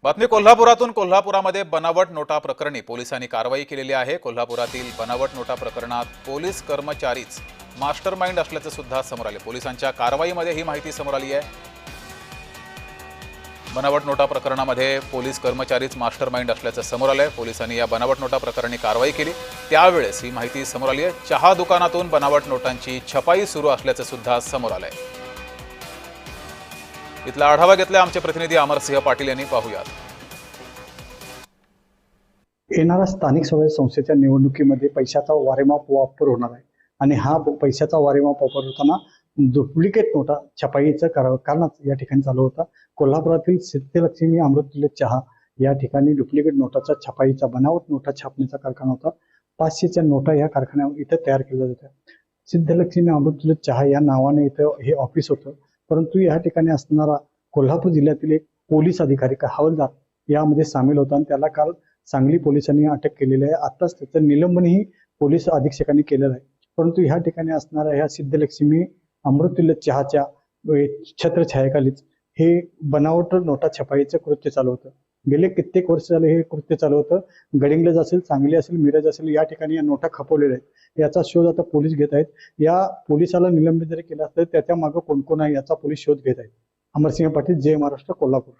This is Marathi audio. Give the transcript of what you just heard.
बातमी कोल्हापुरातून। कोल्हापुरामध्ये बनावट नोटा प्रकरणी पोलिसांनी कारवाई केलेली आहे। कोल्हापुरातील बनावट नोटा प्रकरणात पोलीस कर्मचारीच मास्टरमाइंड असल्याचे सुद्धा समोर आले। पोलिसांच्या कारवाईमध्ये ही माहिती समोर आली आहे। बनावट नोटा प्रकरणामध्ये पोलीस कर्मचारीच मास्टरमाइंड असल्याचे समोर आले। पोलिसांनी या बनावट नोटा प्रकरणी कारवाई केली, त्यावेळेस ही माहिती समोर आली आहे। चहा दुकानातून बनावट नोटांची छपाई सुरू असल्याचे सुद्धा समोर आले। इथला आढावा घेतला आमचे प्रतिनिधी अमरसिंह पाटील यांनी। पाहूयात। येणाऱ्या स्थानिक स्वराज्य संस्थेच्या निवडणुकीमध्ये पैशाचा वारेमाप वापर होणार आहे आणि हा पैशाचा वारेमाप वापर होताना डुप्लिकेट नोटा छपाईचं कारणच या ठिकाणी चालू होता। कोल्हापुरातील सिद्धलक्ष्मी अमृततुल्य चहा या ठिकाणी डुप्लिकेट नोटाचा छपाईचा बनावट नोटा छापण्याचा कारखाना होता। 500च्या नोटा या कारखान्यावर इथे तयार केल्या जातात। सिद्धलक्ष्मी अमृततुल्य चहा या नावाने इथं हे ऑफिस होतं, परंतु या ठिकाणी असणारा कोल्हापूर जिल्ह्यातील एक पोलीस अधिकारी हवालदार यामध्ये सामील होता आणि त्याला काल सांगली पोलिसांनी अटक केलेली आहे। आताच त्याचं निलंबनही पोलीस अधीक्षकांनी केलेलं आहे। परंतु ह्या ठिकाणी असणाऱ्या ह्या सिद्धलक्ष्मी अमृततुल्य चहाच्या छत्रछायाखालीच हे बनावट नोटा छपाईचं कृत्य चालू होतं। गेले कित्येक वर्ष झाले हे कृत्य चालू होतं। गडिंग्लज असेल, सांगली असेल, मिरज असेल, या ठिकाणी या नोटा खपवलेल्या आहेत। याचा शोध आता पोलीस घेत आहेत। या पोलिसाला निलंबित जरी केलं असतं त्याच्या मागे कोण कोण आहे याचा पोलीस शोध घेत आहेत। अमरसिंह पाटील, जय महाराष्ट्र, कोल्हापूर।